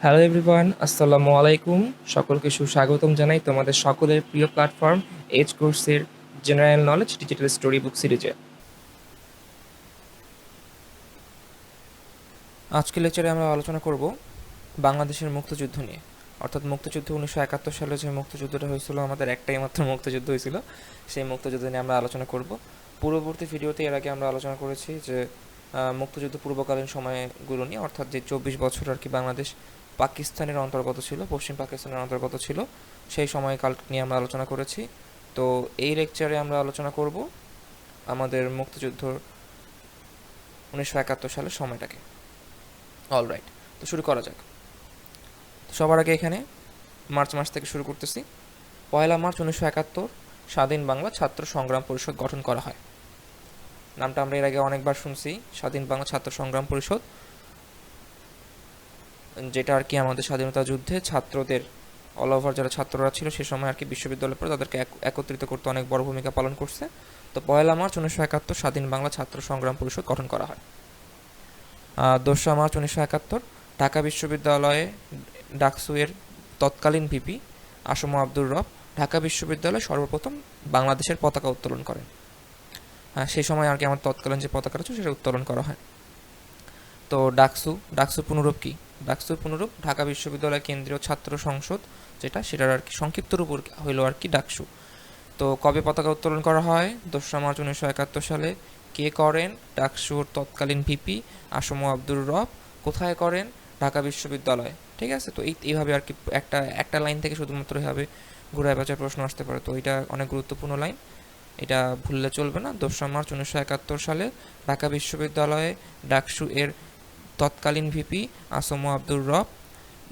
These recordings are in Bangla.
হ্যালো এভরিওয়ান, আসসালামু আলাইকুম। সকলকে সুস্বাগতম জানাই তোমাদের সকলের প্রিয় প্ল্যাটফর্ম এজ কোর্সের general knowledge digital story book সিরিজে। আজকের লেকচারে আমরা আলোচনা করব বাংলাদেশের মুক্তিযুদ্ধ নিয়ে, অর্থাৎ মুক্তিযুদ্ধ 1971 সালে যে মুক্তিযুদ্ধটা হয়েছিল, আমাদের একটাই মাত্র মুক্তিযুদ্ধ হয়েছিল, সেই মুক্তিযুদ্ধ নিয়ে আমরা আলোচনা করব। পূর্ববর্তী ভিডিওতে এর আগে আমরা আলোচনা করেছি যে মুক্তিযুদ্ধ পূর্বকালীন সময়গুলো নিয়ে, অর্থাৎ যে 24 বছর আর কি বাংলাদেশ পাকিস্তানের অন্তর্গত ছিল, পশ্চিম পাকিস্তানের অন্তর্গত ছিল, সেই সময়কাল নিয়ে আমরা আলোচনা করেছি। তো এই লেকচারে আমরা আলোচনা করব আমাদের মুক্তিযুদ্ধ 1971 সালের সময়টাকে। অলরাইট, তো শুরু করা যাক। তো সবার আগে এখানে মার্চ মাস থেকে শুরু করতেছি। 1 মার্চ 1971 স্বাধীন বাংলা ছাত্র সংগ্রাম পরিষদ গঠন করা হয়। নামটা আমরা এর আগে অনেকবার শুনছি, স্বাধীন বাংলা ছাত্র সংগ্রাম পরিষদ, যেটা আর কি আমাদের স্বাধীনতা যুদ্ধে ছাত্রদের অল ওভার যারা ছাত্ররা ছিল সে সময় আর কি বিশ্ববিদ্যালয়ের পরে তাদেরকে একত্রিত করতে অনেক বড় ভূমিকা পালন করছে। তো 1 মার্চ 1971 স্বাধীন বাংলা ছাত্র সংগ্রাম পরিষদ গঠন করা হয়। 2 মার্চ 1971 ঢাকা বিশ্ববিদ্যালয়ে ডাকসু এর তৎকালীন ভিপি আসম আব্দুর রব ঢাকা বিশ্ববিদ্যালয়ে সর্বপ্রথম বাংলাদেশের পতাকা উত্তোলন করেন। সেই সময় আর কি আমার তৎকালীন যে পতাকাটা ছিল সেটা উত্তোলন করা হয়। তো ডাকসুর পুনরূপ কি? ডাকসুর পুনরূপ ঢাকা বিশ্ববিদ্যালয় কেন্দ্রীয় ছাত্র সংসদ, যেটা সেটার আর কি সংক্ষিপ্ত রূপ হইল আর কি ডাকসু। তো কবে পতাকা উত্তোলন করা হয়? 2 মার্চ 1971 সালে। কে করেন? ডাকসুর তৎকালীন ভিপি আসম আব্দুর রব। কোথায় করেন? ঢাকা বিশ্ববিদ্যালয়। ঠিক আছে, তো এইভাবে আর কি একটা একটা লাইন থেকে শুধুমাত্র এভাবে ঘুরায় পেঁচায় প্রশ্ন আসতে পারে, তো এটা অনেক গুরুত্বপূর্ণ লাইন, এটা ভুললে চলবে না। 2 মার্চ 1971 সালে ঢাকা বিশ্ববিদ্যালয়ে ডাকসু এর তৎকালীন ভিপি আসম আব্দুর রব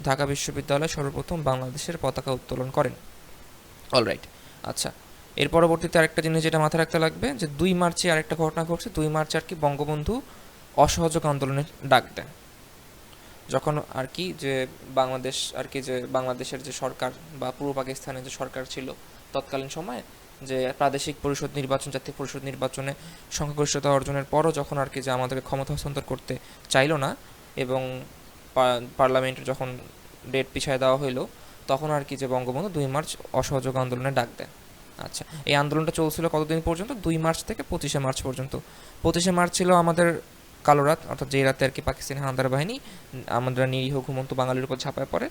ঢাকা বিশ্ববিদ্যালয়ে সর্বপ্রথম বাংলাদেশের পতাকা উত্তোলন করেন। অলরাইট, আচ্ছা, এর পরবর্তীতে আরেকটা জিনিস যেটা মাথায় রাখতে লাগবে যে 2 মার্চে আরেকটা ঘটনা ঘটছে। 2 মার্চ আর কি বঙ্গবন্ধু অসহযোগ আন্দোলনের ডাক দেন, যখন আর কি যে বাংলাদেশ আর কি যে বাংলাদেশের যে সরকার বা পূর্ব পাকিস্তানের যে সরকার ছিল তৎকালীন সময়ে, যে প্রাদেশিক পরিষদ নির্বাচন, জাতীয় পরিষদ নির্বাচনে সংখ্যাগরিষ্ঠতা অর্জনের পরও যখন আর কি যে আমাদেরকে ক্ষমতা হস্তান্তর করতে চাইল না এবং পার্লামেন্টের যখন ডেট পিছিয়ে দেওয়া হইলো, তখন আর কি যে বঙ্গবন্ধু 2 মার্চ অসহযোগ আন্দোলনে ডাক দেন। আচ্ছা, এই আন্দোলনটা চলছিল কতদিন পর্যন্ত? 2 মার্চ থেকে 25 মার্চ পর্যন্ত। 25 মার্চ ছিল আমাদের কালো রাত, অর্থাৎ যে রাতে আর কি পাকিস্তানি হানাদার বাহিনী আমাদের নিরীহ ঘুমন্ত বাঙালির উপর ঝাঁপায় পড়ে,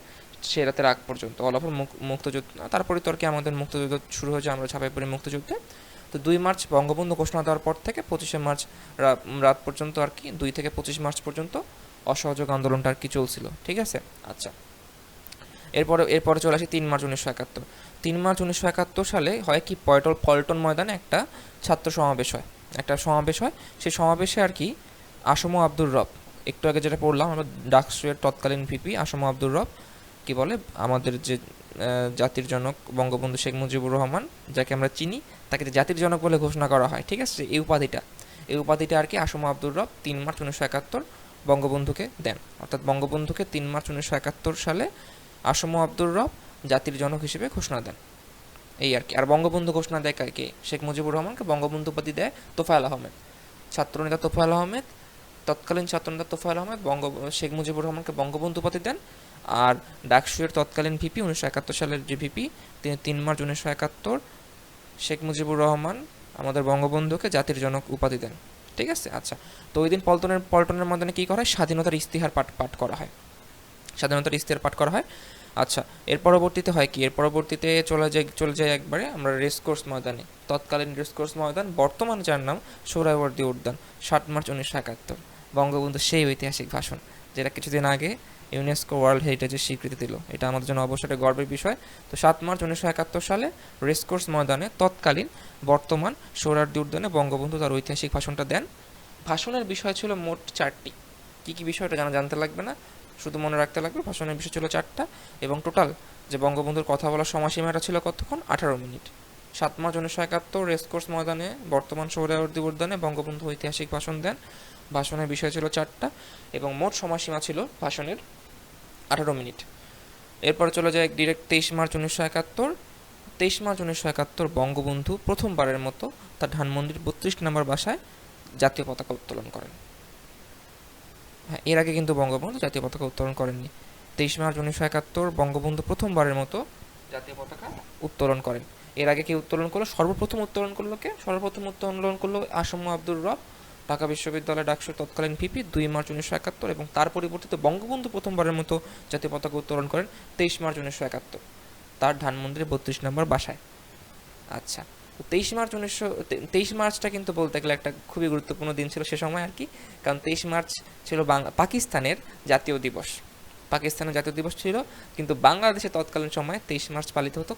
সে রাতের আগ পর্যন্ত অল ওভার মুক্তিযুদ্ধ। তারপরে তো আর কি আমাদের মুক্তিযুদ্ধ শুরু হয়েছে, আমরা ঝাঁপাই পড়ি মুক্তিযুদ্ধে। তো 2 মার্চ বঙ্গবন্ধু ঘোষণা দেওয়ার পর থেকে 25 মার্চ রাত পর্যন্ত আর কি 2 থেকে 25 মার্চ পর্যন্ত অসহযোগ আন্দোলনটা আর কি চলছিল। ঠিক আছে, আচ্ছা, এরপরে চলে আসি 3 মার্চ 1971। 3 মার্চ 1971 সালে হয় কি পল্টন ময়দানে একটা ছাত্র সমাবেশ হয়, সেই সমাবেশে আর কি আসম আব্দুর রব, একটু আগে যেটা পড়লাম আমরা, ডাকসুয়ের তৎকালীন ভিপি আসম আব্দুর রব কি বলে, আমাদের যে জাতির জনক বঙ্গবন্ধু শেখ মুজিবুর রহমান যাকে আমরা চিনি, তাকে যে জাতির জনক বলে ঘোষণা করা হয়। ঠিক আছে, এই উপাধিটা আর কি আসম আব্দুর রব 3 মার্চ 1971 বঙ্গবন্ধুকে দেন, অর্থাৎ বঙ্গবন্ধুকে 3 মার্চ 1971 সালে আসম আব্দুর রব জাতির জনক হিসেবে ঘোষণা দেন, এই আর কি। আর বঙ্গবন্ধু ঘোষণা দেয় কাকে? শেখ মুজিবুর রহমানকে বঙ্গবন্ধু উপাধি দেয় তোফায়েল আহমেদ, ছাত্রনেতা তোফায়েল আহমেদ, তৎকালীন ছাত্রনেতা তোফায়েল আহমেদ শেখ মুজিবুর রহমানকে বঙ্গবন্ধু উপাধি দেন। আর ডাকসুয়ের তৎকালীন ভিপি 1971 সালের যে ভিপি, তিনি 3 মার্চ 1971 শেখ মুজিবুর রহমান আমাদের বঙ্গবন্ধুকে জাতির জনক উপাধি দেন। ঠিক আছে, আচ্ছা, তো ওই দিন পল্টনের ময়দানে কী করা হয়? স্বাধীনতার ইস্তিহার পাঠ করা হয়, স্বাধীনতার ইস্তিহার পাঠ করা হয়। আচ্ছা, এর পরবর্তীতে হয় কি? এর পরবর্তীতে চলে যায় একবারে আমরা রেসকোর্স ময়দানে, তৎকালীন রেসকোর্স ময়দান, বর্তমানে যার নাম সোহরাওয়ার্দী উদ্যান। 7 মার্চ 1971 বঙ্গবন্ধু সেই ঐতিহাসিক ভাষণ, যেটা কিছুদিন আগে ইউনেস্কো ওয়ার্ল্ড হেরিটেজের স্বীকৃতি দিল, এটা আমাদের জন্য অবশ্যই গর্বের বিষয়। তো 7 মার্চ 1971 সালে রেসকোর্স ময়দানে তৎকালীন বর্তমান সোহরাওয়ার্দী উদ্যানে বঙ্গবন্ধু তার ঐতিহাসিক ভাষণটা দেন। ভাষণের বিষয় ছিল মোট 4টি। কী কী বিষয়টা জানতে লাগবে না, শুধু মনে রাখতে লাগবে ভাষণের বিষয় ছিল 4টা, এবং টোটাল যে বঙ্গবন্ধুর কথা বলার সময়সীমাটা ছিল কতক্ষণ? 18 মিনিট। 7 মার্চ 1971 রেসকোর্স ময়দানে বর্তমান সোহরাওয়ার্দী উদ্যানে বঙ্গবন্ধু ঐতিহাসিক ভাষণ দেন। ভাষণের বিষয় ছিল 4টা এবং মোট সময়সীমা ছিল ভাষণের 18 মিনিট। এরপরে চলে যায় ডিরেক্ট 23 মার্চ 1971। 23 মার্চ 1971 বঙ্গবন্ধু প্রথমবারের মতো তার ধানমন্ডির 32 নম্বর বাসায় জাতীয় পতাকা উত্তোলন করেন। হ্যাঁ, এর আগে কিন্তু বঙ্গবন্ধু জাতীয় পতাকা উত্তোলন করেননি। 23 মার্চ 1971 বঙ্গবন্ধু প্রথমবারের মতো জাতীয় পতাকা উত্তোলন করেন। এর আগে কি উত্তোলন করলো? সর্বপ্রথম উত্তোলন করলো কে? সর্বপ্রথম উত্তোলন করলো আসম আব্দুর রব, ঢাকা বিশ্ববিদ্যালয় ডাকসুর তৎকালীন ভিপি, 2 মার্চ 1971। এবং তার পরিবর্তিতে বঙ্গবন্ধু প্রথমবারের মতো জাতীয় পতাকা উত্তোলন করেন 23 মার্চ 1971 তার ধানমন্দিরে 32 নম্বর বাসায়। আচ্ছা, তো 23 মার্চটা কিন্তু বলতে গেলে একটা খুবই গুরুত্বপূর্ণ দিন ছিল সে সময় আর কি, কারণ 23 মার্চ ছিল পাকিস্তানের জাতীয় দিবস। পাকিস্তানের জাতীয় দিবস ছিল, কিন্তু বাংলাদেশে তৎকালীন সময়ে 23 মার্চ পালিত হতো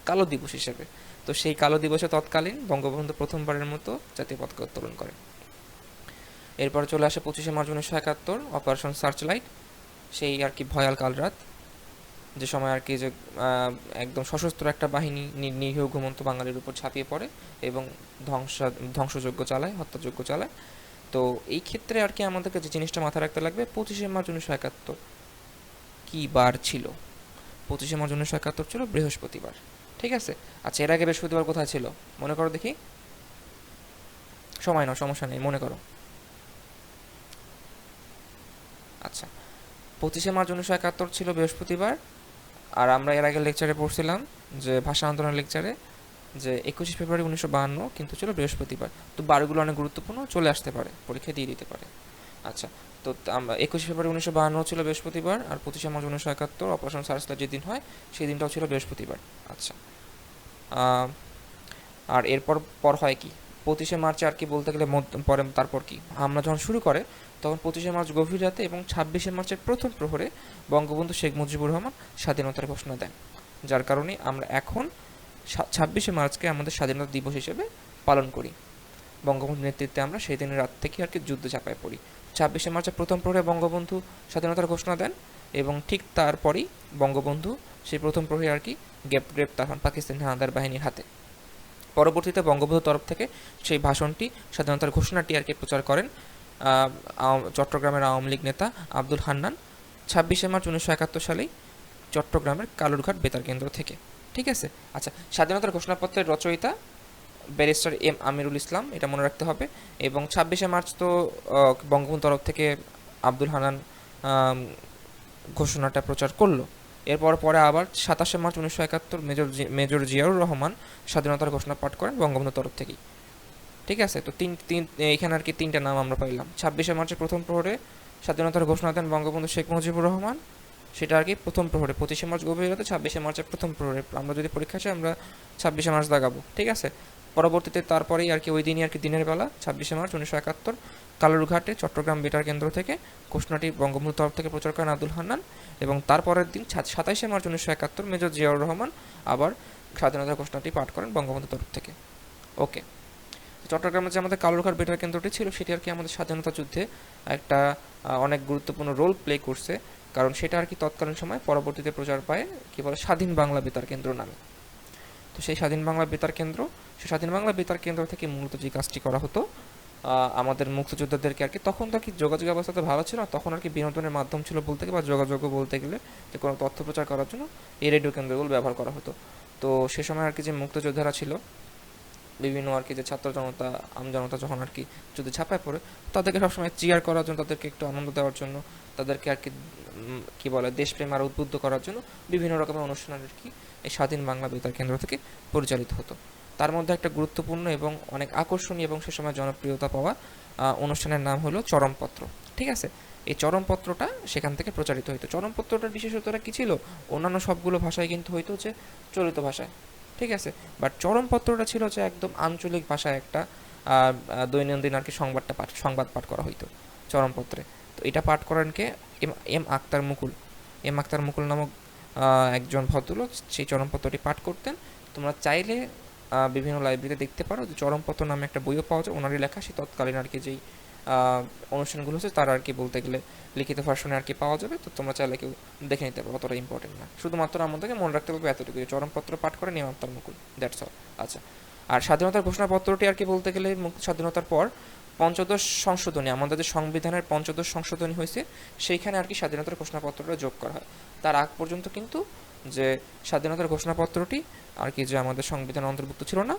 কালো দিবস হিসেবে। তো সেই কালো দিবসে তৎকালীন বঙ্গবন্ধু প্রথমবারের মতো জাতীয় পতাকা উত্তোলন করেন। এরপর চলে আসে 25 মার্চ 1971 অপারেশন সার্চলাইট, সেই আর কি ভয়াল কাল রাত, যে সময় আর কি যে একদম সশস্ত্র একটা বাহিনী নিরীহ ঘুমন্ত বাঙালির উপর ঝাঁপিয়ে পড়ে এবং ধ্বংসযজ্ঞ চালায়, হত্যাযজ্ঞ চালায়। তো এই ক্ষেত্রে আর কি আমাদেরকে যে জিনিসটা মাথায় রাখতে লাগবে, 25 মার্চ 1971 কী বার ছিল? 25 মার্চ 1971 ছিল বৃহস্পতিবার। ঠিক আছে। আচ্ছা, এর আগে বৃহস্পতিবার কোথায় ছিল মনে করো দেখি, সময় নাও, সমস্যা নেই, মনে করো। আচ্ছা, 25 মার্চ 1971 ছিল বৃহস্পতিবার। আর আমরা এর আগে লেকচারে পড়ছিলাম, যে ভাষা আন্দোলন লেকচারে, যে 21 ফেব্রুয়ারি 1952 কিন্তু ছিল বৃহস্পতিবার। তো বারগুলো অনেক গুরুত্বপূর্ণ, চলে আসতে পারে, পরীক্ষা দিয়ে দিতে পারে। আচ্ছা, তো আমরা 21 ফেব্রুয়ারি 1952 ছিল বৃহস্পতিবার, আর 25 মার্চ 1971 অপারেশন সার্চলাইট যেদিন হয় সেই দিনটাও ছিল বৃহস্পতিবার। আচ্ছা, আর এরপর হয় কি, 25 মার্চে আর কি বলতে গেলে পরে তারপর কি হামলা যখন শুরু করে, তখন 25 মার্চ গভীর রাতে এবং 26 মার্চের প্রথম প্রহরে বঙ্গবন্ধু শেখ মুজিবুর রহমান স্বাধীনতার ঘোষণা দেন। যার কারণে আমরা এখন 26 মার্চকে আমাদের স্বাধীনতা দিবস হিসেবে পালন করি। বঙ্গবন্ধুর নেতৃত্বে আমরা সেই দিনের রাত থেকে আর কি যুদ্ধে ঝাঁপায় পড়ি। 26 মার্চের প্রথম প্রহরে বঙ্গবন্ধু স্বাধীনতার ঘোষণা দেন, এবং ঠিক তারপরই বঙ্গবন্ধু সেই প্রথম প্রহরে আর কি গ্রেপ্তার হন পাকিস্তানি হানাদার বাহিনীর হাতে। পরবর্তীতে বঙ্গবন্ধুর তরফ থেকে সেই ভাষণটি, স্বাধীনতার ঘোষণাটি আর কি প্রচার করেন চট্টগ্রামের আওয়ামী লীগ নেতা আব্দুল হান্নান 26 মার্চ 1971 সালেই চট্টগ্রামের কালুরঘাট বেতার কেন্দ্র থেকে। ঠিক আছে। আচ্ছা, স্বাধীনতার ঘোষণাপত্রের রচয়িতা ব্যারিস্টার এম আমিরুল ইসলাম, এটা মনে রাখতে হবে। এবং 26 মার্চ তো বঙ্গবন্ধুর তরফ থেকে আব্দুল হান্নান ঘোষণাটা প্রচার করলো। এরপর পরে আবার 27 মার্চ 1971 মেজর জিয়াউর রহমান স্বাধীনতার ঘোষণা পাঠ করেন বঙ্গবন্ধুর তরফ থেকেই। ঠিক আছে। তো এখানে আর কি তিনটা নাম আমরা পাইলাম। 26 মার্চের প্রথম প্রহরে স্বাধীনতার ঘোষণা দেন বঙ্গবন্ধু শেখ মুজিবুর রহমান, সেটা আর কি প্রথম প্রহরে। 25 মার্চ গভীর রাতে, 26 মার্চের প্রথম প্রহরে। আমরা যদি পরীক্ষা চাই আমরা 26 মার্চ দাগাবো। ঠিক আছে। পরবর্তীতে তারপরেই আর কি ওই দিনই আর কি দিনের বেলা 26 মার্চ 1971 কালুরঘাটে চট্টগ্রাম বেতার কেন্দ্র থেকে ঘোষণাটি বঙ্গবন্ধুর তরফ থেকে প্রচার করেন আব্দুল হান্নান। এবং তারপরের দিন 27 মার্চ 1971 মেজর জিয়াউর রহমান আবার স্বাধীনতার ঘোষণাটি পাঠ করেন বঙ্গবন্ধুর তরফ থেকে। ওকে। চট্টগ্রামে যে আমাদের কালুরঘাট বেতার কেন্দ্রটি ছিল, সেটি আর কি আমাদের স্বাধীনতা যুদ্ধে একটা অনেক গুরুত্বপূর্ণ রোল প্লে করছে, কারণ সেটা আর কি তৎকালীন সময় পরবর্তীতে প্রচার পায় কি বলে স্বাধীন বাংলা বেতার কেন্দ্র নামে। তো সেই স্বাধীন বাংলা বেতার কেন্দ্র, সেই স্বাধীন বাংলা বেতার কেন্দ্র থেকে মূলত যে কাজটি করা হতো, আমাদের মুক্তিযোদ্ধাদেরকে আর কি, তখন তো আর কি যোগাযোগ ব্যবস্থা তো ভালো ছিল না, তখন আর কি বিনোদনের মাধ্যম ছিল বলতে গেলে, বা যোগাযোগও বলতে গেলে, যে কোনো তথ্য প্রচার করার জন্য এই রেডিও কেন্দ্রগুলো ব্যবহার করা হতো। তো সে সময় আর কি যে মুক্তিযোদ্ধারা ছিল, বিভিন্ন আর কি যে ছাত্র জনতা, আমজনতা যখন আর কি যদি ছাপায় পড়ে, তাদেরকে সবসময় চিয়ার করার জন্য, তাদেরকে একটু আনন্দ দেওয়ার জন্য, তাদেরকে আর কি কী বলে দেশপ্রেম আরও উদ্বুদ্ধ করার জন্য বিভিন্ন রকমের অনুষ্ঠান আর কি এই স্বাধীন বাংলা বেতার কেন্দ্র থেকে পরিচালিত হতো। তার মধ্যে একটা গুরুত্বপূর্ণ এবং অনেক আকর্ষণীয় এবং সে সময় জনপ্রিয়তা পাওয়া অনুষ্ঠানের নাম হলো চরমপত্র। ঠিক আছে। এই চরমপত্রটা সেখান থেকে প্রচারিত হতো। চরমপত্রটার বিশেষত্বটা কী ছিল? অন্যান্য সবগুলো ভাষায় কিন্তু হইতো যে চলিত ভাষায়। ঠিক আছে। বাট চরমপত্রটা ছিল যে একদম আঞ্চলিক ভাষায় একটা দৈনন্দিন আর কি সংবাদ পাঠ করা হইতো চরমপত্রে। তো এটা পাঠ করেন কে? এম আক্তার মুকুল। এম আক্তার মুকুল নামক একজন ভদ্রলোক সেই চরমপত্রটি পাঠ করতেন। তোমরা চাইলে বিভিন্ন লাইব্রেরিতে দেখতে পারো যে চরমপত্র নামে একটা বইও পাওয়া যায়, ওনারই লেখা, সেই তৎকালীন আর কি যেই অনুষ্ঠানগুলো হচ্ছে তার আর কি বলতে গেলে লিখিত ভার্সনে আর কি পাওয়া যাবে। তো তোমরা চাইলে কেউ দেখে নিতে পারো, অতটা ইম্পর্টেন্ট না। শুধুমাত্র আমাদেরকে মনে রাখতে হবে এতটুকু, চরমপত্র পাঠ করে M Akhtar Mukul, that's all. আচ্ছা, আর স্বাধীনতার ঘোষণাপত্রটি আর কি বলতে গেলে স্বাধীনতার পর পঞ্চদশ সংশোধনী, আমাদের যে সংবিধানের পঞ্চদশ সংশোধনী হয়েছে, সেইখানে আর কি স্বাধীনতার ঘোষণাপত্রটা যোগ করা হয়। তার আগ পর্যন্ত কিন্তু যে স্বাধীনতার ঘোষণাপত্রটি আর কি যে আমাদের সংবিধানে অন্তর্ভুক্ত ছিল না,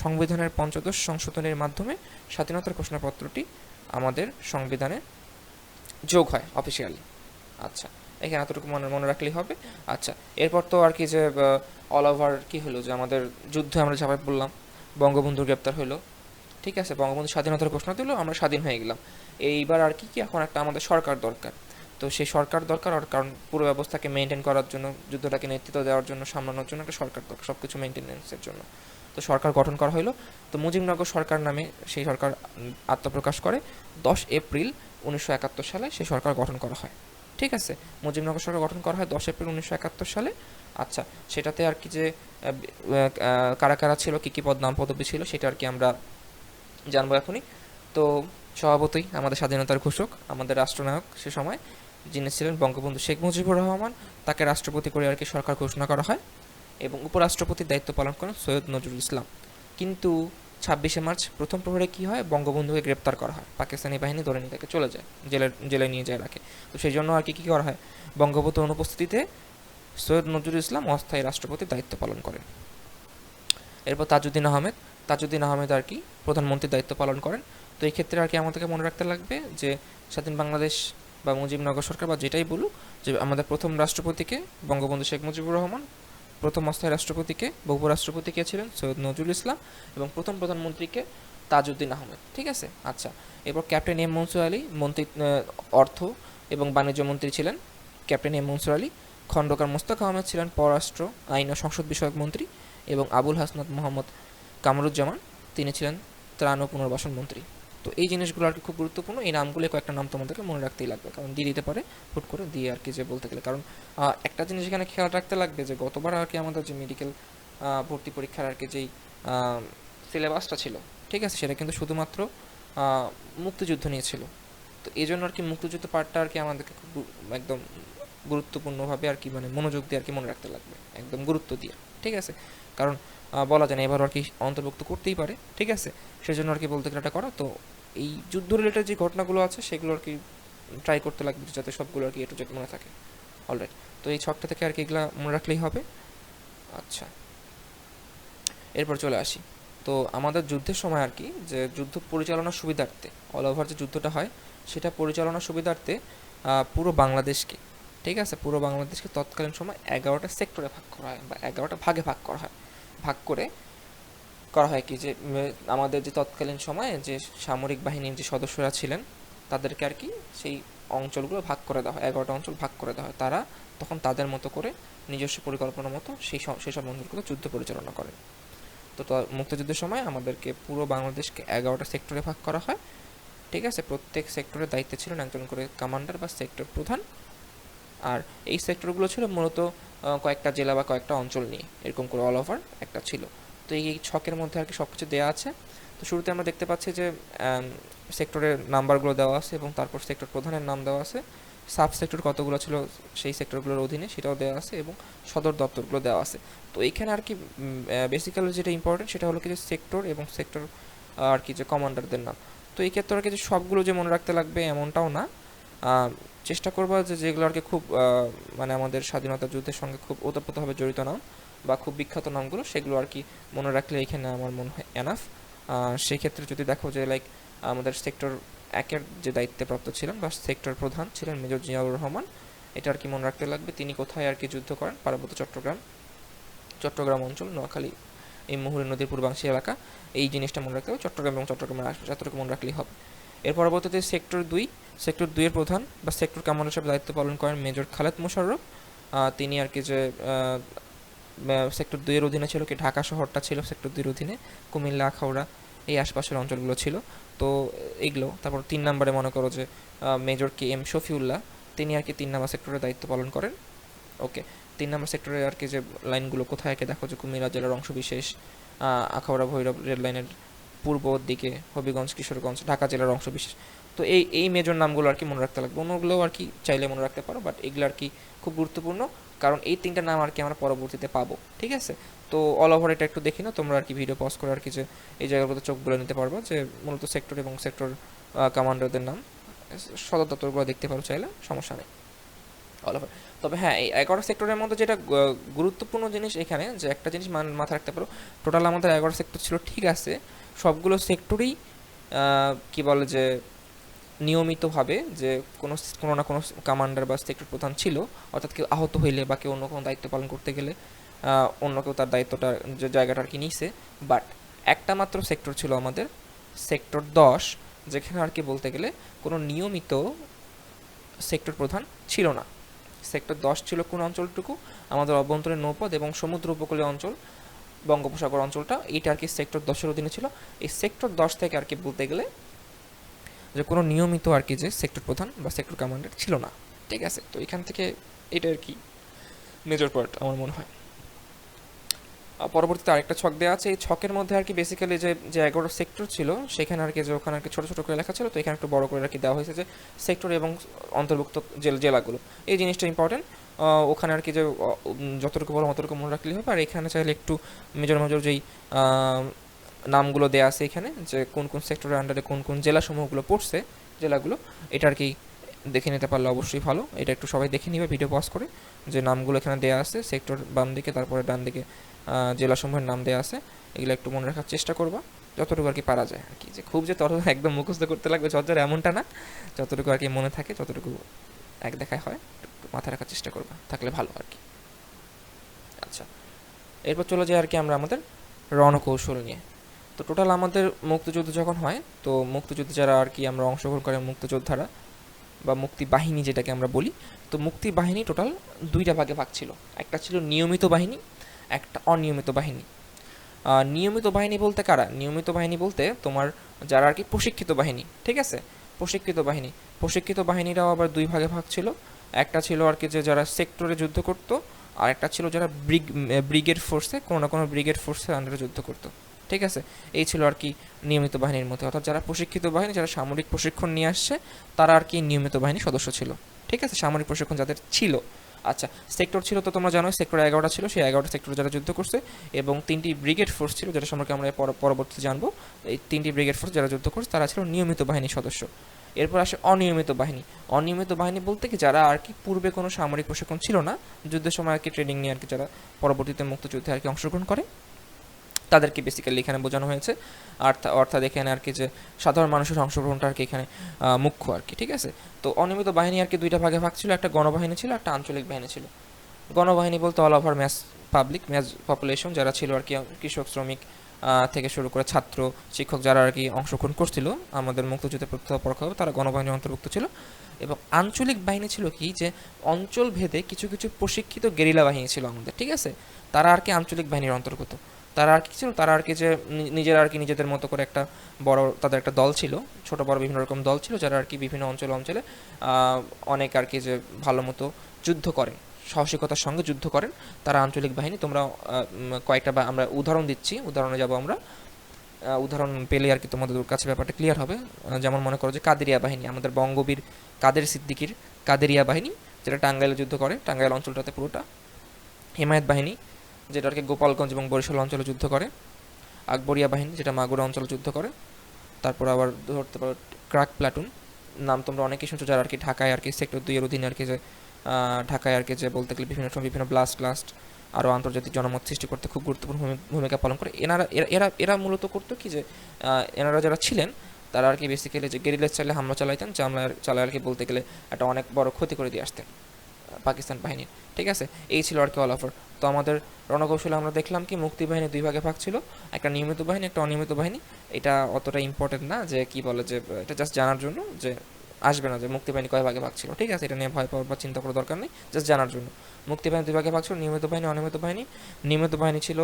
সংবিধানের পঞ্চদশ সংশোধনীর মাধ্যমে স্বাধীনতার ঘোষণাপত্রটি আমাদের সংবিধানে যোগ হয় অফিসিয়ালি। আচ্ছা, এখানে এতটুকু মনে মনে রাখলেই হবে। আচ্ছা, এরপর তো আর কি যে অল ওভার কি হলো, যে আমাদের যুদ্ধে আমরা ঝাঁপাই পড়লাম, বঙ্গবন্ধুর গ্রেপ্তার হলো, ঠিক আছে, বঙ্গবন্ধু স্বাধীনতার ঘোষণা দিল, আমরা স্বাধীন হয়ে গেলাম। এইবার আর কি এখন একটা আমাদের সরকার দরকার। তো সেই সরকার দরকার, আর কারণ পুরো ব্যবস্থাকে মেনটেন করার জন্য, যুদ্ধটাকে নেতৃত্ব দেওয়ার জন্য, সামলানোর জন্য একটা সরকার দরকার, সব কিছু মেনটেন্যান্সের জন্য। তো সরকার গঠন করা হলো। তো মুজিবনগর সরকার নামে সেই সরকার আত্মপ্রকাশ করে 10 এপ্রিল 1971 সালে সেই সরকার গঠন করা হয়। ঠিক আছে, মুজিবনগর সরকার গঠন করা হয় 10 এপ্রিল 1971 সালে। আচ্ছা, সেটাতে আর কি যে কারা কারা ছিল, কী কী পদ নাম পদবি ছিল, সেটা আর কি আমরা জানবো এখনই। তো স্বভাবতই আমাদের স্বাধীনতার ঘোষক, আমাদের রাষ্ট্রনায়ক সে সময় যিনি ছিলেন বঙ্গবন্ধু শেখ মুজিবুর রহমান, তাকে রাষ্ট্রপতি করে আর কি সরকার ঘোষণা করা হয়, এবং উপরাষ্ট্রপতির দায়িত্ব পালন করেন সৈয়দ নজরুল ইসলাম। কিন্তু 26শে মার্চ প্রথম প্রহরে কী হয়, বঙ্গবন্ধুকে গ্রেপ্তার করা হয়, পাকিস্তানি বাহিনী ধরে নিয়ে তাকে চলে যায়, জেলে নিয়ে যায় রাখে। তো সেই জন্য আর কি কী করা হয়, বঙ্গবন্ধুর অনুপস্থিতিতে সৈয়দ নজরুল ইসলাম অস্থায়ী রাষ্ট্রপতির দায়িত্ব পালন করেন। এরপর তাজউদ্দিন আহমেদ আর কি প্রধানমন্ত্রীর দায়িত্ব পালন করেন। তো এই ক্ষেত্রে আর কি আমাদেরকে মনে রাখতে লাগবে যে স্বাধীন বাংলাদেশ বা মুজিবনগর সরকার বা যেটাই বলুক, যে আমাদের প্রথম রাষ্ট্রপতিকে বঙ্গবন্ধু শেখ মুজিবুর রহমান, প্রথম অস্থায়ী রাষ্ট্রপতিকে বা উপরাষ্ট্রপতি কে ছিলেন সৈয়দ নজরুল ইসলাম, এবং প্রথম প্রধানমন্ত্রীকে তাজউদ্দিন আহমেদ। ঠিক আছে। আচ্ছা, এরপর ক্যাপ্টেন এম মনসুর আলী মন্ত্রী, অর্থ এবং বাণিজ্য মন্ত্রী ছিলেন ক্যাপ্টেন এম মনসুর আলী। খন্দকার মোস্তাক আহমেদ ছিলেন পররাষ্ট্র, আইন ও সংসদ বিষয়ক মন্ত্রী, এবং আবুল হাসনাত মোহাম্মদ কামরুজ্জামান তিনি ছিলেন ত্রাণ ও পুনর্বাসন মন্ত্রী। তো এই জিনিসগুলো আর কি খুব গুরুত্বপূর্ণ। এই নামগুলো কয়েকটা নাম তোমাদেরকে মনে রাখতেই লাগবে, কারণ দিয়ে দিতে পারে হুট করে দিয়ে আর কি যে বলতে গেলে। কারণ একটা জিনিস এখানে খেয়াল রাখতে লাগবে যে গতবার আর কি আমাদের যে মেডিকেল ভর্তি পরীক্ষার আর কি যেই সিলেবাসটা ছিল, ঠিক আছে, সেটা কিন্তু শুধুমাত্র মুক্তিযুদ্ধ নিয়ে ছিল। তো এই জন্য আর কি মুক্তিযুদ্ধ পার্টটা আর কি আমাদেরকে খুব একদম গুরুত্বপূর্ণভাবে আর কি মানে মনোযোগ দিয়ে আর কি মনে রাখতে লাগবে, একদম গুরুত্ব দিয়ে। ঠিক আছে, কারণ বলা যায় না এবার আর কি অন্তর্ভুক্ত করতেই পারে। ঠিক আছে, সেই জন্য আর কি বলতে গেলে এটা করা। তো এই যুদ্ধ রিলেটেড যে ঘটনাগুলো আছে সেগুলো আর কি ট্রাই করতে লাগবে যাতে সবগুলো আর কি একটু মনে থাকে। অলরাইট, তো এই ছকটা থেকে আর কি এগুলা মনে রাখলেই হবে। আচ্ছা, এরপর চলে আসি। তো আমাদের যুদ্ধের সময় আর কি যে যুদ্ধ পরিচালনার সুবিধার্থে, অল ওভার যে যুদ্ধটা হয় সেটা পরিচালনার সুবিধার্থে পুরো বাংলাদেশকে, ঠিক আছে, পুরো বাংলাদেশকে তৎকালীন সময় 11টা সেক্টরে ভাগ করা হয় বা 11টা ভাগে ভাগ করা হয়। ভাগ করে করা হয় কি যে আমাদের যে তৎকালীন সময়ে যে সামরিক বাহিনীর যে সদস্যরা ছিলেন তাদেরকে আর কি সেই অঞ্চলগুলো ভাগ করে দেওয়া হয়, 11টা অঞ্চল ভাগ করে দেওয়া হয়। তারা তখন তাদের মতো করে নিজস্ব পরিকল্পনা মতো সেসব অঞ্চলগুলো যুদ্ধ পরিচালনা করে। তো মুক্তিযুদ্ধের সময় আমাদেরকে পুরো বাংলাদেশকে 11টা সেক্টরে ভাগ করা হয়। ঠিক আছে, প্রত্যেক সেক্টরের দায়িত্বে ছিলেন একজন করে কমান্ডার বা সেক্টর প্রধান। আর এই সেক্টরগুলো ছিল মূলত কয়েকটা জেলা বা কয়েকটা অঞ্চল নিয়ে, এরকম করে অল ওভার একটা ছিল। তো এই ছকের মধ্যে আর কি সব কিছু দেওয়া আছে। তো শুরুতে আমরা দেখতে পাচ্ছি যে সেক্টরের নাম্বারগুলো দেওয়া আছে এবং তারপর সেক্টর প্রধানের নাম দেওয়া আছে, সাব সেক্টর কতগুলো ছিল সেই সেক্টরগুলোর অধীনে সেটাও দেওয়া আছে, এবং সদর দপ্তরগুলো দেওয়া আছে। তো এইখানে আর কি বেসিক্যালি যেটা ইম্পর্টেন্ট সেটা হলো কি যে সেক্টর এবং সেক্টর আর কি যে কমান্ডারদের নাম। তো এই ক্ষেত্রে আর কি যে সবগুলো যে মনে রাখতে লাগবে এমনটাও না, চেষ্টা করবো যে যেগুলো আর কি খুব মানে আমাদের স্বাধীনতা যুদ্ধের সঙ্গে খুব ওতপ্রোতভাবে জড়িত নাম বা খুব বিখ্যাত নামগুলো সেগুলো আর কি মনে রাখলে এখানে আমার মনে হয় এনাফ। সেই ক্ষেত্রে যদি দেখো যে লাইক আমাদের সেক্টর 1-এর যে দায়িত্বপ্রাপ্ত ছিলেন বা সেক্টর প্রধান ছিলেন মেজর জিয়াউর রহমান, এটা আর কি মনে রাখতে লাগবে। তিনি কোথায় আর কি যুদ্ধ করেন, পার্বত্য চট্টগ্রাম অঞ্চল, নোয়াখালী, এই মুহুরী নদীর পূর্বাংশী এলাকা, এই জিনিসটা মনে রাখতে হবে। চট্টগ্রাম এবং চট্টগ্রামের যতটুকু মনে রাখলেই হবে। এর পরবর্তীতে সেক্টর 2-এর প্রধান বা সেক্টর কমান্ডার হিসেবে দায়িত্ব পালন করেন মেজর খালেদ মোশাররফ। তিনি আর কি যে সেক্টর 2-এর অধীনে ছিল কি ঢাকা শহরটা ছিল সেক্টর 2-এর অধীনে, কুমিল্লা, আখাউড়া এই আশপাশের অঞ্চলগুলো ছিল। তো এইগুলো তারপর 3 নম্বরে মনে করো যে মেজর কে এম শফিউল্লাহ, তিনি আর কি 3 নম্বর সেক্টরের দায়িত্ব পালন করেন। ওকে, 3 নম্বর সেক্টরে আর কি যে লাইনগুলো কোথায় একে দেখো যে কুমিল্লা জেলার অংশবিশেষ, আখাউড়া ভৈরব রেল লাইনের পূর্ব দিকে, হবিগঞ্জ, কিশোরগঞ্জ, ঢাকা জেলার অংশবিশেষ। তো এই মেজর নামগুলো আর কি মনে রাখতে লাগবে। অন্যগুলোও আর কি চাইলে মনে রাখতে পারো, বাট এগুলো আর কি খুব গুরুত্বপূর্ণ, কারণ এই 3টা নাম আর কি আমরা পরবর্তীতে পাবো। ঠিক আছে, তো অল ওভার এটা একটু দেখি না তোমরা আর কি ভিডিও পজ করে আর কি যে এই জায়গাগুলোতে চোখ বলে নিতে পারবো যে মূলত সেক্টর এবং সেক্টর কমান্ডারদের নাম, সদর দপ্তরগুলো দেখতে পারো চাইলে, সমস্যা নেই অল ওভার। তবে হ্যাঁ, এই 11 সেক্টরের মধ্যে যেটা গুরুত্বপূর্ণ জিনিস এখানে যে একটা জিনিস মাথায় রাখতে পারো, টোটাল আমাদের 11 সেক্টর ছিল, ঠিক আছে, সবগুলো সেক্টরেই কি বলে যে নিয়মিতভাবে যে কোনো না কোনো কমান্ডার বা সেক্টর প্রধান ছিল, অর্থাৎ কেউ আহত হইলে বা কেউ অন্য কোনো দায়িত্ব পালন করতে গেলে অন্য কেউ তার দায়িত্বটা যে জায়গাটা আর কি নিছে। বাট একটা মাত্র সেক্টর ছিল আমাদের, সেক্টর 10, যেখানে আর কি বলতে গেলে কোনো নিয়মিত সেক্টর প্রধান ছিল না। সেক্টর 10 ছিল কোন অঞ্চলটুকু? আমাদের অভ্যন্তরীণ নৌপথ এবং সমুদ্র উপকূলীয় অঞ্চল, বঙ্গোপসাগর অঞ্চলটা, এইটা আর কি সেক্টর 10-এর অধীনে ছিল। এই সেক্টর 10 থেকে আর কি বলতে গেলে যে কোনো নিয়মিত আর কি যে সেক্টর প্রধান বা সেক্টর কমান্ডার ছিল না। ঠিক আছে, তো এখান থেকে এটা আর কি মেজর পার্ট আমার মনে হয়। পরবর্তীতে আরেকটা ছক দেওয়া আছে, এই ছকের মধ্যে আর কি বেসিক্যালি যে যে 11 সেক্টর ছিল সেখানে আর কি যে ওখানে আর কি ছোটো ছোটো করে লেখা ছিল, তো এখানে একটু বড় করে আর কি দেওয়া হয়েছে যে সেক্টর এবং অন্তর্ভুক্ত জেলাগুলো, এই জিনিসটা ইম্পর্টেন্ট। ওখানে আর কি যে যতটুকু বলো অতটুকু মনে রাখলেই হবে। আর এখানে চাইলে একটু মেজর মেজর যেই নামগুলো দেওয়া আছে এখানে, যে কোন কোন সেক্টরের আন্ডারে কোন কোন জেলাসমূহগুলো পড়ছে, জেলাগুলো, এটা আর কি দেখে নিতে পারলে অবশ্যই ভালো। এটা একটু সবাই দেখে নিবে ভিডিও পজ করে, যে নামগুলো এখানে দেওয়া আছে, সেক্টর বাম দিকে, তারপরে ডান দিকে জেলাসমূহের নাম দেওয়া আছে, এগুলো একটু মনে রাখার চেষ্টা করবা যতটুকু আর কি পারা যায় আর কি। যে খুব যে একদম মুখস্থ করতে লাগবে ঝরঝর এমনটা না, যতটুকু আর কি মনে থাকে, যতটুকু এক দেখায় হয়, একটু মাথায় রাখার চেষ্টা করবা, থাকলে ভালো আর কি। আচ্ছা, এরপর চলে যাই আর কি আমরা আমাদের রণকৌশল নিয়ে। তো টোটাল আমাদের মুক্তিযুদ্ধ যখন হয়, তো মুক্তিযুদ্ধে যারা আর কি আমরা অংশগ্রহণ করে মুক্তিযোদ্ধারা বা মুক্তি বাহিনী যেটাকে আমরা বলি, তো মুক্তি বাহিনী টোটাল দুইটা ভাগে ভাগ ছিল। একটা ছিল নিয়মিত বাহিনী, একটা অনিয়মিত বাহিনী। নিয়মিত বাহিনী বলতে কারা? নিয়মিত বাহিনী বলতে তোমার যারা আর কি প্রশিক্ষিত বাহিনী, ঠিক আছে, প্রশিক্ষিত বাহিনী। প্রশিক্ষিত বাহিনীরাও আবার দুই ভাগে ভাগ ছিল। একটা ছিল আর কি যে যারা সেক্টরে যুদ্ধ করতো, আর একটা ছিল যারা ব্রিগেড ফোর্সে, কোনো না কোনো ব্রিগেড ফোর্সের আন্ডারে যুদ্ধ করতো। ঠিক আছে, এই ছিল আর কি নিয়মিত বাহিনীর মধ্যে, অর্থাৎ যারা প্রশিক্ষিত বাহিনী, যারা সামরিক প্রশিক্ষণ নিয়ে আসছে, তারা আর কি নিয়মিত বাহিনীর সদস্য ছিল। ঠিক আছে, সামরিক প্রশিক্ষণ যাদের ছিল। আচ্ছা, সেক্টর ছিল তো তোমরা জানো, সেক্টর 11টা ছিল, সেই 11টা সেক্টরে যারা যুদ্ধ করছে, এবং 3টি ব্রিগেড ফোর্স ছিল, যেটা সম্পর্কে আমরা পরবর্তীতে জানবো। এই 3টি ব্রিগেড ফোর্স যারা যুদ্ধ করছে তারা ছিল নিয়মিত বাহিনীর সদস্য। এরপর আসে অনিয়মিত বাহিনী। অনিয়মিত বাহিনী বলতে কি যারা আর কি পূর্বে কোনো সামরিক প্রশিক্ষণ ছিল না, যুদ্ধের সময় আর কি ট্রেনিং নিয়ে আর কি যারা পরবর্তীতে মুক্তিযুদ্ধে আর কি অংশগ্রহণ করে, তাদেরকে বেসিক্যালি এখানে বোঝানো হয়েছে। অর্থাৎ এখানে আর কি যে সাধারণ মানুষের অংশগ্রহণটা আর কি এখানে মুখ্য আর কি। ঠিক আছে, তো অনিয়মিত বাহিনী আর কি দুইটা ভাগে ভাগ ছিল, একটা গণবাহিনী ছিল, একটা আঞ্চলিক বাহিনী ছিল। গণবাহিনী বলতে all over mass public, mass population যারা ছিল আর কি, কৃষক, শ্রমিক থেকে শুরু করে ছাত্র, শিক্ষক যারা আর কি অংশগ্রহণ করছিল আমাদের মুক্তিযুদ্ধে প্রত্যক্ষভাবে, তারা গণবাহিনীর অন্তর্ভুক্ত ছিল। এবং আঞ্চলিক বাহিনী ছিল কি যে অঞ্চল ভেদে কিছু কিছু প্রশিক্ষিত গেরিলা বাহিনী ছিল আমাদের। ঠিক আছে, তারা আর কি আঞ্চলিক বাহিনীর অন্তর্গত। তারা আর কি ছিল, তারা আর কি যে নিজেরা আর কি নিজেদের মতো করে একটা বড় তাদের একটা দল ছিল, ছোট বড় বিভিন্ন রকম দল ছিল, যারা আর কি বিভিন্ন অঞ্চলে অঞ্চলে অনেক আর কি যে ভালো মতো যুদ্ধ করেন, সাহসিকতার সঙ্গে যুদ্ধ করেন, তারা আঞ্চলিক বাহিনী। তোমরা কয়েকটা বা আমরা উদাহরণ দিচ্ছি, উদাহরণে যাব আমরা, উদাহরণ পেলে আর কি তোমাদের কাছে ব্যাপারটা ক্লিয়ার হবে। যেমন মনে করো যে কাদেরিয়া বাহিনী, আমাদের বঙ্গবীর কাদের সিদ্দিকীর কাদেরিয়া বাহিনী, যেটা টাঙ্গাইলে যুদ্ধ করে, টাঙ্গাইল অঞ্চলটাতে পুরোটা। হেমায়েত বাহিনী, যেটা আর কি গোপালগঞ্জ এবং বরিশাল অঞ্চলে যুদ্ধ করে। আকবরিয়া বাহিনী, যেটা মাগুরা অঞ্চলে যুদ্ধ করে। তারপর আবার ধরতে পারো ক্রাক প্লাটুন, নাম তোমরা অনেকেই শুনছো, যারা আর কি ঢাকায় আর কি সেক্টর 2-এর অধীনে আর কি যে ঢাকায় আর কি যে বলতে গেলে বিভিন্ন সময় বিভিন্ন ব্লাস্ট আরও আন্তর্জাতিক জনমত সৃষ্টি করতে খুব গুরুত্বপূর্ণ ভূমিকা পালন করে। এনারা এরা এরা মূলত করতো কি যে এনারা যারা ছিলেন তারা আর কি বেসিক্যালি যে গেরিলার চালে হামলা চালাইতেন, যে হামলা চালায় আর কি বলতে গেলে একটা অনেক বড় ক্ষতি করে দিয়ে আসতেন পাকিস্তান বাহিনীর। ঠিক আছে, এই ছিল আর কি অল ওভার। তো আমাদের রণকৌশলে আমরা দেখলাম কি মুক্তি বাহিনী দুই ভাগে ভাগ ছিল, একটা নিয়মিত বাহিনী, একটা অনিয়মিত বাহিনী। এটা অতটা ইম্পর্টেন্ট না, যে কি বলে যে এটা জাস্ট জানার জন্য, যে আসবে না যে মুক্তি বাহিনী কয় ভাগে ভাগ ছিল। ঠিক আছে, এটা নিয়ে ভয় পাওয়ার বা চিন্তা করার দরকার নেই, জাস্ট জানার জন্য। মুক্তি বাহিনী দুই ভাগে ভাগ ছিল, নিয়মিত বাহিনী, অনিয়মিত বাহিনী। নিয়মিত বাহিনী ছিল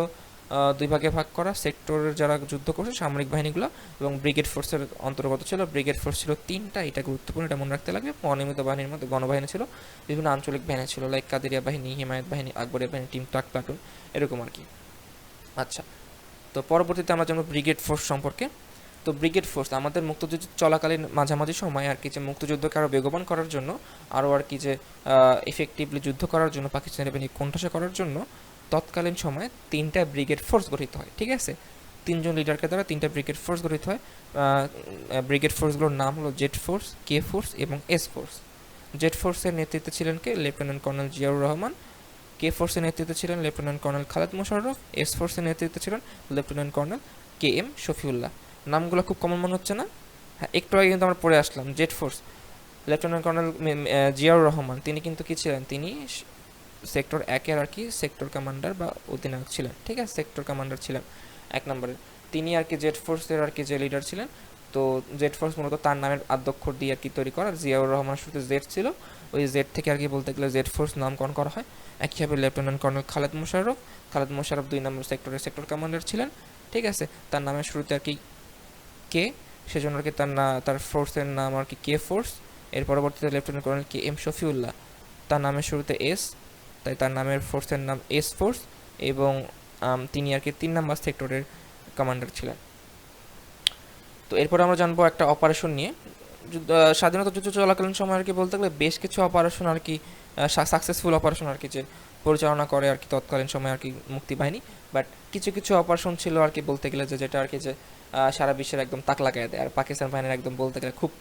দুই ভাগে ভাগ করা, সেক্টরের যারা যুদ্ধ করছে সামরিক বাহিনীগুলো, এবং ব্রিগেড ফোর্সের অন্তর্গত ছিল। ব্রিগেড ফোর্স ছিল 3টা, এটা গুরুত্বপূর্ণ, এটা মনে রাখতে লাগবে। অনিয়মিত বাহিনীর মধ্যে গণবাহিনী ছিল, বিভিন্ন আঞ্চলিক বাহিনী ছিল, লাইক কাদেরিয়া বাহিনী, হিমায়ত বাহিনী, আকবরিয়া বাহিনী, টিম টাক প্লাটুন, এরকম আর কি। আচ্ছা, তো পরবর্তীতে আমরা জানবো ব্রিগেড ফোর্স সম্পর্কে। তো ব্রিগেড ফোর্স আমাদের মুক্তিযুদ্ধ চলাকালীন মাঝামাঝি সময় আর কি যে মুক্তিযুদ্ধকে আরও বেগবান করার জন্য, আরও আর কি যে এফেক্টিভলি যুদ্ধ করার জন্য, পাকিস্তানি বাহিনী কোণঠাসা করার জন্য তৎকালীন সময়ে 3টা ব্রিগেড ফোর্স গঠিত হয়। ঠিক আছে, 3জন লিডারকে দ্বারা 3টা ব্রিগেড ফোর্স গঠিত হয়। ব্রিগেড ফোর্সগুলোর নাম হলো জেড ফোর্স, কে ফোর্স এবং এস ফোর্স। জেড ফোর্সের নেতৃত্বে ছিলেন কে? Lieutenant colonel Ziaur Rahman. K ফোর্সের নেতৃত্বে ছিলেন lieutenant colonel Khaled Mosharraf. S ফোর্সের নেতৃত্বে ছিলেন lieutenant colonel K M Shafiullah. নামগুলো খুব কমন মনে হচ্ছে না? হ্যাঁ, একটু আগে কিন্তু আমরা পড়ে আসলাম Z force, lieutenant colonel Ziaur Rahman তিনি কিন্তু কি ছিলেন, তিনি সেক্টর 1-এর আর কি সেক্টর কমান্ডার বা অধিনায়ক ছিলেন, ঠিক আছে, সেক্টর কমান্ডার ছিলেন 1 নম্বরের। তিনি আর কি জেড ফোর্সের আর কি যে লিডার ছিলেন। তো জেড ফোর্স মূলত তার নামের আদ্যক্ষর দিয়ে আর কি তৈরি করা, জিয়াউর রহমানের শুরুতে জেড ছিল, ওই জেড থেকে আর কি বলতে গেলে জেড ফোর্স নামকরণ করা হয়। একইভাবে লেফটেন্যান্ট কর্নেল খালেদ মোশাররফ 2 নম্বর সেক্টরের সেক্টর কমান্ডার ছিলেন, ঠিক আছে। তার নামের শুরুতে আর কি কে, সেজন্য আর কি তার ফোর্সের নাম আর কি কে ফোর্স। এর পরবর্তীতে lieutenant colonel K M Shafiullah, তার নামের শুরুতে এস, তাই তার নামের ফোর্সের নাম এস ফোর্স, এবং তিনি আর কি 3 নম্বর সেক্টরের কমান্ডার ছিলেন। তো এরপর আমরা জানবো একটা অপারেশন নিয়ে। স্বাধীনতা যুদ্ধ চলাকালীন সময় আর কি বলতে গেলে বেশ কিছু অপারেশন আর কি সাকসেসফুল অপারেশন আর কি যে পরিচালনা করে আর কি তৎকালীন সময় আর কি মুক্তিবাহিনী। বাট কিছু কিছু অপারেশন ছিল আর কি বলতে গেলে যেটা আর কি যে সারা বিশ্বের একদম তাক লাগায় দেয়, আর পাকিস্তান বাহিনীর একদম বলতে গেলে খুব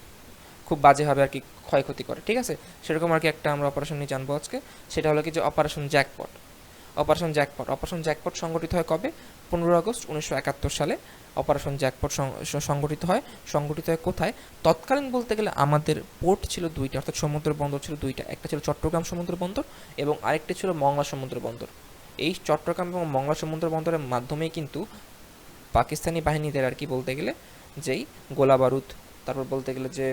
খুব বাজেভাবে আর কি ক্ষয়ক্ষতি করে, ঠিক আছে। সেরকম আর কি একটা আমরা অপারেশন নিয়ে জানবো আজকে, সেটা হলো কি যে অপারেশন জ্যাকপট। অপারেশন জ্যাকপট সংগঠিত হয় কবে? 15 আগস্ট 1971 সালে অপারেশন জ্যাকপট সংগঠিত হয়। কোথায়? তৎকালীন বলতে গেলে আমাদের পোর্ট ছিল 2টা, অর্থাৎ সমুদ্র বন্দর ছিল 2টা, একটা ছিল চট্টগ্রাম সমুদ্র বন্দর এবং আরেকটি ছিল মংলা সমুদ্র বন্দর। এই চট্টগ্রাম এবং মংলা সমুদ্র বন্দরের মাধ্যমেই কিন্তু পাকিস্তানি বাহিনীদের আর কি বলতে গেলে যেই গোলা বারুদ, তারপর বলতে গেলে যে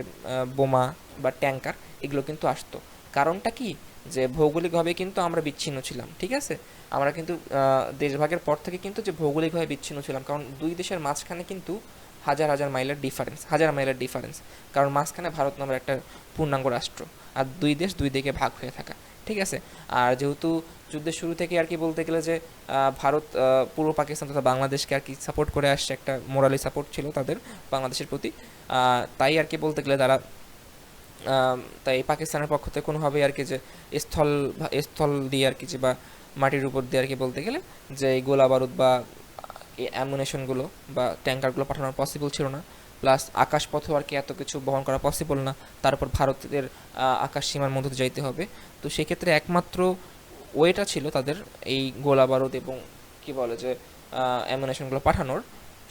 বোমা বা ট্যাঙ্কার, এগুলো কিন্তু আসতো। কারণটা কি? যে ভৌগোলিকভাবে কিন্তু আমরা বিচ্ছিন্ন ছিলাম, ঠিক আছে। আমরা কিন্তু দেশভাগের পর থেকে কিন্তু যে ভৌগোলিকভাবে বিচ্ছিন্ন ছিলাম, কারণ দুই দেশের মাঝখানে কিন্তু হাজার মাইলের ডিফারেন্স, কারণ মাঝখানে ভারত নামের একটা পূর্ণাঙ্গ রাষ্ট্র, আর দুই দেশ দুই দিকে ভাগ হয়ে থাকা, ঠিক আছে। আর যেহেতু যুদ্ধের শুরু থেকে আর কি বলতে গেলে যে ভারত পূর্ব পাকিস্তান তথা বাংলাদেশকে আর কি সাপোর্ট করে আসছে, একটা মোরালি সাপোর্ট ছিল তাদের বাংলাদেশের প্রতি। তাই আর কি বলতে গেলে তারা তাই পাকিস্তানের পক্ষ থেকে কোনোভাবেই আর কি যে স্থল দিয়ে আর কি যে বা মাটির উপর দিয়ে আর কি বলতে গেলে যে এই গোলা বারুদ বা এই অ্যামুনেশনগুলো বা ট্যাঙ্কারগুলো পাঠানো পসিবল ছিল না। প্লাস আকাশপথেও আর কি এত কিছু বহন করা পসিবল না, তারপর ভারতের আকাশ সীমার মধ্যে দিয়ে যাইতে হবে। তো সেক্ষেত্রে একমাত্র ওয়েটা ছিল তাদের এই গোলা বারুদ এবং কি বলে যে অ্যামুনেশনগুলো পাঠানোর,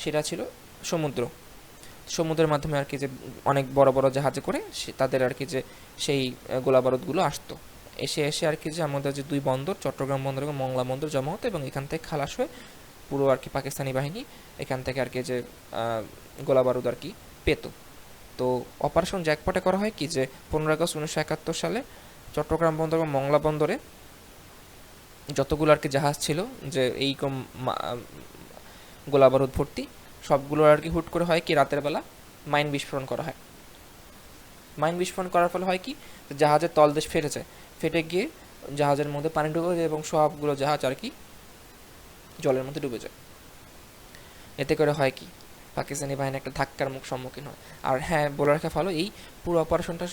সেটা ছিল সমুদ্রের মাধ্যমে আর কি যে অনেক বড় বড় জাহাজে করে তাদের আর কি যে সেই গোলা বারুদগুলো আসতো, এসে আর কি যে আমাদের যে 2 বন্দর চট্টগ্রাম বন্দর এবং মংলা বন্দর জমা হতো, এবং এখান থেকে খালাস হয়ে পুরো আর কি পাকিস্তানি বাহিনী এখান থেকে আর কি যে গোলা বারুদ আর কি পেত। তো অপারেশন জ্যাকপটে করা হয় কি যে 15 আগস্ট 1971 সালে চট্টগ্রাম বন্দর এবং মংলা বন্দরে যতগুলো আর কি জাহাজ ছিল যে এই গোলা বারুদ ভর্তি, সবগুলো আর কি হুট করে হয় কি রাতের বেলা মাইন বিস্ফোরণ করা হয়। মাইন বিস্ফোরণ করার ফলে হয় কি জাহাজের তলদেশ ফেটে যায়, ফেটে গিয়ে জাহাজের মধ্যে পানি ঢুকে যায় এবং সবগুলো জাহাজ আর কি জলের মধ্যে ডুবে যায়। এতে করে হয় কি পাকিস্তানি বাহিনী একটা ধাক্কার সম্মুখীন হয়। আর হ্যাঁ, বলে রাখা ভালো, এই পুরো অপারেশনটা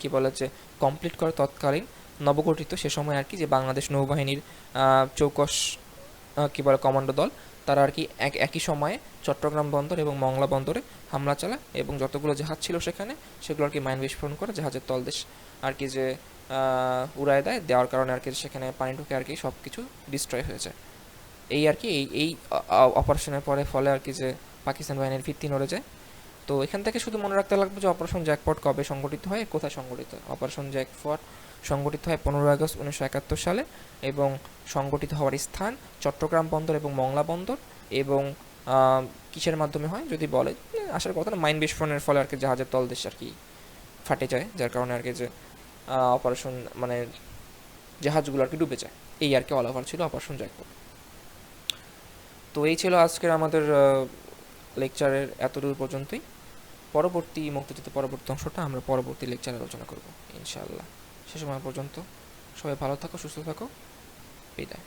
কি বলে যে কমপ্লিট করে তৎকালীন নবগঠিত সে সময় আর কি যে বাংলাদেশ নৌবাহিনীর চৌকস কি বলে কমান্ডো দল, তারা আর কি একই সময়ে চট্টগ্রাম বন্দর এবং মংলা বন্দরে হামলা চালায় এবং যতগুলো জাহাজ ছিল সেগুলো আর কি মাইন বিস্ফোরণ করে জাহাজের তলদেশ আর কি যে উড়ায় দেওয়ার কারণে আর কি সেখানে পানি ঢুকে আর কি সব কিছু ডিস্ট্রয় হয়ে যায়। এই আর কি এই অপারেশনের ফলে আর কি যে পাকিস্তান বাহিনীর ভিত্তি নড়ে যায়। তো এখান থেকে শুধু মনে রাখতে লাগবে যে অপারেশন জ্যাকপট কবে সংগঠিত হয়, কোথায় সংগঠিত হয়। অপারেশন জ্যাকপট সংগঠিত হয় 15 আগস্ট 1971 সালে, এবং সংগঠিত হওয়ার স্থান চট্টগ্রাম বন্দর এবং মংলা বন্দর। এবং কিসের মাধ্যমে হয় যদি বলে, আসার কথা না, মাইন বিস্ফোরণের ফলে আর কি জাহাজের তলদেশ আর কি ফাটে যায়, যার কারণে আর কি যে অপারেশন মানে জাহাজগুলো আর কি ডুবে যায়। এই আর কি অল ওভার ছিল অপারেশন জ্যাকপট। তো এই ছিল আজকের আমাদের লেকচারের এতদূর পর্যন্তই। পরবর্তী মুক্তিযুদ্ধের পরবর্তী অংশটা আমরা পরবর্তী লেকচারে আলোচনা করব ইনশাআল্লাহ। সে সময় পর্যন্ত সবাই ভালো থাকো, সুস্থ থাকো, বিদায়।